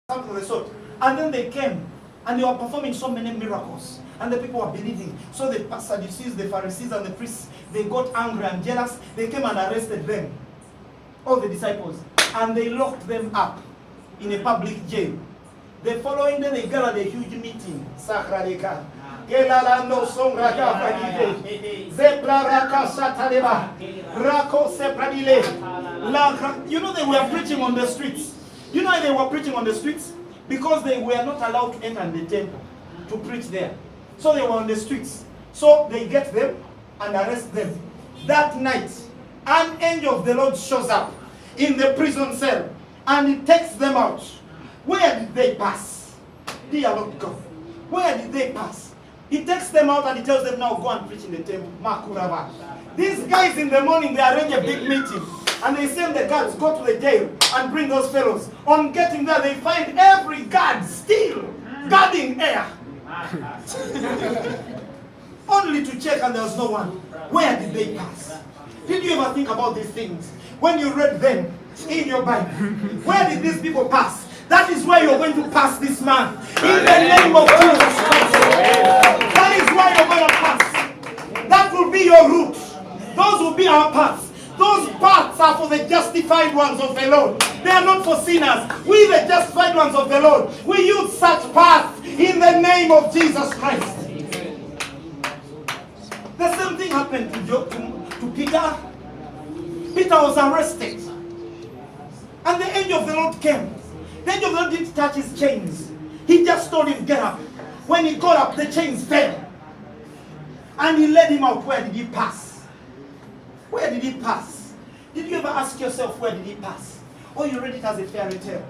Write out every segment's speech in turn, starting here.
something of the sort. And then they came and they were performing so many miracles. And the people were believing. So the Sadducees, the Pharisees, and the priests, they got angry and jealous. They came and arrested them, all the disciples. And they locked them up in a public jail. The following day, they gathered a huge meeting. You know, they were preaching on the streets. You know why they were preaching on the streets? Because they were not allowed to enter the temple to preach there. So they were on the streets. So they get them and arrest them. That night, an angel of the Lord shows up in the prison cell and he takes them out. Where did they pass? Dear Lord God, where did they pass? He takes them out and he tells them, now go and preach in the temple. Makurava. These guys in the morning, they arrange a big meeting. And they send the guards, go to the jail and bring those fellows. On getting there, they find every guard still guarding air. Only to check and there was no one. Where did they pass? Did you ever think about these things? When you read them in your Bible, where did these people pass? That is where you're going to pass this month. In the name of Jesus Christ. That is where you're going to pass. That will be your route. Those will be our paths. Those paths are for the justified ones of the Lord. They are not for sinners. We, the justified ones of the Lord, we use such paths in the name of Jesus Christ. The same thing happened to Peter. Peter was arrested. And the angel of the Lord came. The angel of the Lord didn't touch his chains. He just told him, get up. When he got up, the chains fell. And he led him out. Where did he pass? Where did he pass? Did you ever ask yourself, where did he pass? Or you read it as a fairy tale?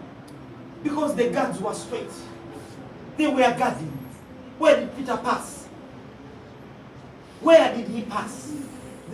Because the guards were straight. They were guarding. Where did Peter pass? Where did he pass?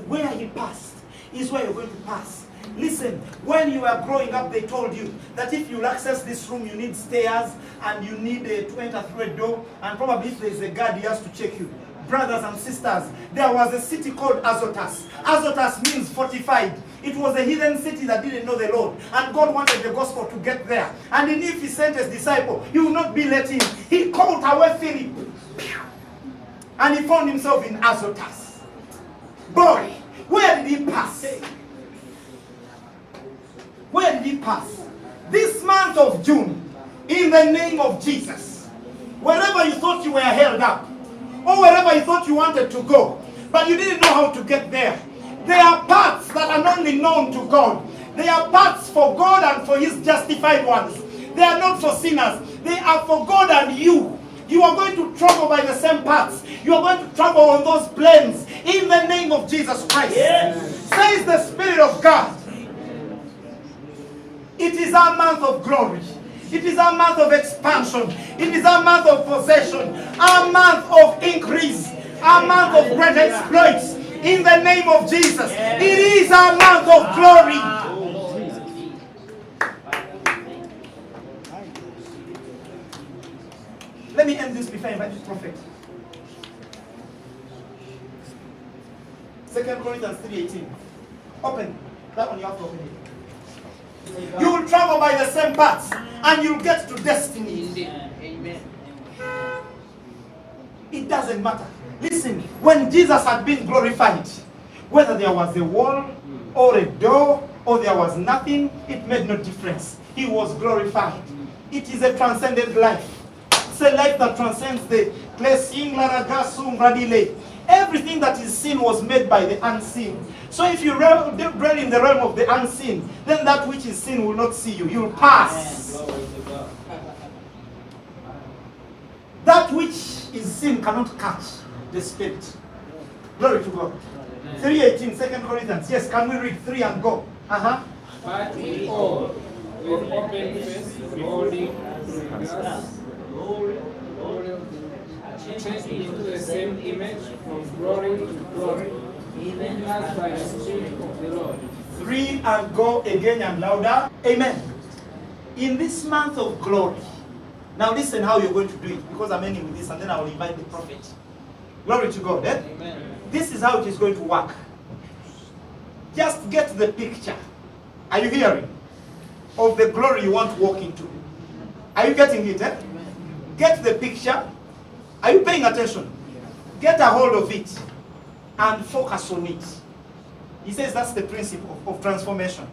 Where he passed is where you're going to pass. Listen, when you were growing up, they told you that if you access this room, you need stairs and you need to enter through a door, and probably if there's a guard, he has to check you. Brothers and sisters, there was a city called Azotus. Azotus means fortified. It was a hidden city that didn't know the Lord. And God wanted the gospel to get there. And if he sent his disciple, he would not be let in. He called away Philip. And he found himself in Azotus. Boy, where did he pass? Where did he pass? This month of June, in the name of Jesus, wherever you thought you were held up, or wherever you thought you wanted to go, but you didn't know how to get there. There are paths that are only known to God. They are paths for God and for his justified ones. They are not for sinners. They are for God and you. You are going to travel by the same paths. You are going to travel on those plains in the name of Jesus Christ. Yes. Says the Spirit of God. It is our month of glory. It is a month of expansion. It is a month of possession. A month of increase. A month of great exploits. In the name of Jesus. It is a month of glory. Let me end this before I invite the prophet. 2 Corinthians 3:18. Open. That one you have to open it. You will travel by the same paths and you'll get to destiny. Amen. It doesn't matter. Listen, when Jesus had been glorified, whether there was a wall or a door or there was nothing, it made no difference. He was glorified. It is a transcendent life. It's a life that transcends the blessing. Everything that is seen was made by the unseen. So if you dwell in the realm of the unseen, then that which is seen will not see you. You will pass. That which is seen cannot catch the spirit. Glory to God. 3:18, 2 Corinthians. Yes, can we read 3 and go? But we all, with open face, beholding glass, changed into the same image from glory to glory, even as by the Spirit of the Lord. 3 and go again and louder. Amen. In this month of glory. Now listen how you're going to do it, because I'm ending with this and then I will invite the prophet. Glory to God. Eh? Amen. This is how it is going to work. Just get the picture. Are you hearing? Of the glory you want to walk into. Are you getting it? Get the picture. Are you paying attention? Get a hold of it and focus on it. He says that's the principle of transformation.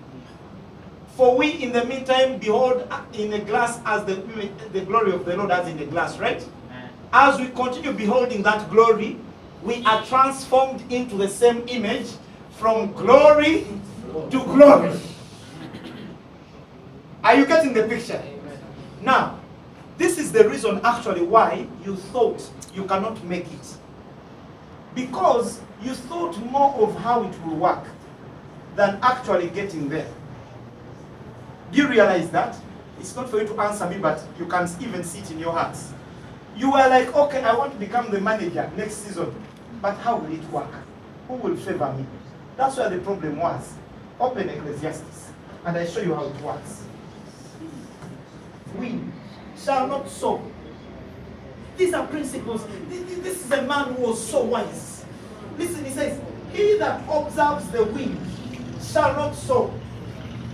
For we in the meantime behold in a glass as the glory of the Lord as in the glass, right? As we continue beholding that glory, we are transformed into the same image from glory to glory. Are you getting the picture? Now, this is the reason actually why you thought you cannot make it. Because you thought more of how it will work than actually getting there. Do you realize that? It's not for you to answer me, but you can even see it in your hearts. You were like, okay, I want to become the manager next season, but how will it work? Who will favor me? That's where the problem was. Open Ecclesiastes, and I show you how it works. We shall not sow. These are principles. This is a man who was so wise. Listen, he says, he that observes the wind shall not sow,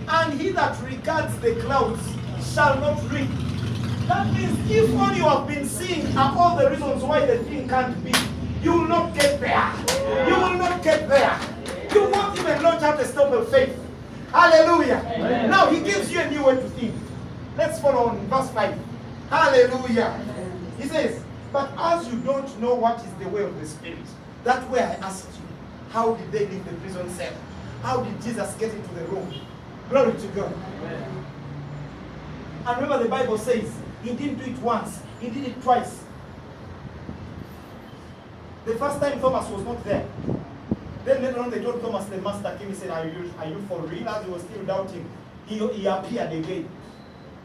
and he that regards the clouds shall not reap. That means if all you have been seeing are all the reasons why the thing can't be, you will not get there. You will not get there. You won't even launch out a step of faith. Hallelujah. Amen. Now he gives you a new way to think. Let's follow on verse 5. Hallelujah. He says, but as you don't know what is the way of the Spirit, that way I asked you, how did they leave the prison cell? How did Jesus get into the room? Glory to God. Amen. And remember the Bible says, he didn't do it once, he did it twice. The first time Thomas was not there. Then later on they told Thomas, the master came, he said, are you for real? As he was still doubting, he appeared again.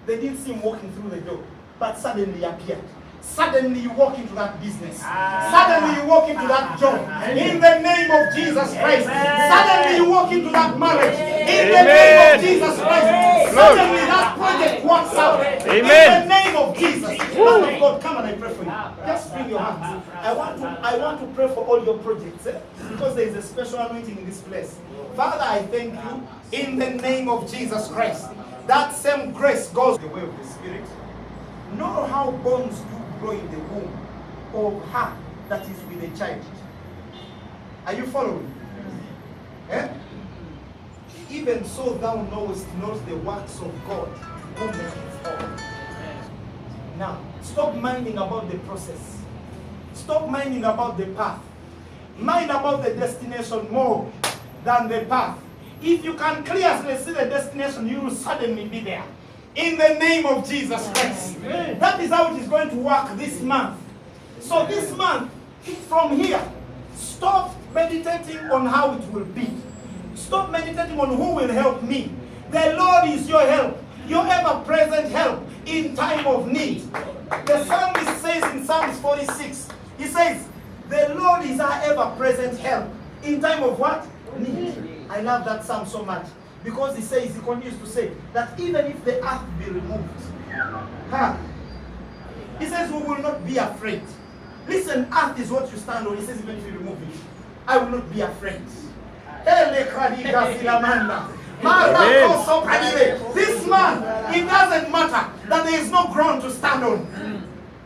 They didn't see him walking through the door, but suddenly he appeared. Suddenly you walk into that business. Suddenly you walk into that job. In the name of Jesus Christ. Suddenly you walk into that marriage. In the name of Jesus Christ. Suddenly that project works out. In the name of Jesus. Man of God, come and I pray for you. Just bring your hands. I want to pray for all your projects. Because there is a special anointing in this place. Father, I thank you in the name of Jesus Christ. That same grace goes the way of the Spirit. Know how bones do grow in the womb of her that is with a child. Are you following? Even so thou knowest not the works of God who maketh all. Now, stop minding about the process. Stop minding about the path. Mind about the destination more than the path. If you can clearly see the destination, you will suddenly be there. In the name of Jesus Christ. That is how it is going to work this month. So this month, from here, stop meditating on how it will be. Stop meditating on who will help me. The Lord is your help. Your ever-present help in time of need. The psalmist says in Psalms 46, he says, the Lord is our ever-present help in time of what? Need. I love that psalm so much. Because he continues to say that even if the earth be removed, he says we will not be afraid. Listen, earth is what you stand on. He says even if you remove it, I will not be afraid. This man, it doesn't matter that there is no ground to stand on.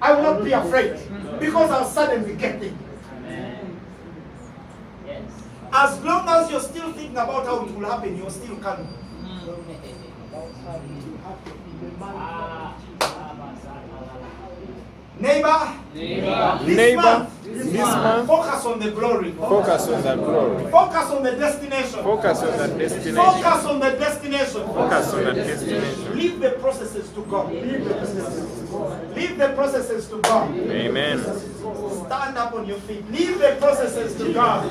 I will not be afraid because I'll suddenly get it. As long as you're still thinking about how it will happen, you're still coming. Neighbor, this month, focus on the glory. Focus on that glory. Focus on the destination. Focus on that destination. Focus on the destination. Focus on that destination. Leave the processes to God. Leave the processes to God. Amen. Stand up on your feet. Leave the processes to God.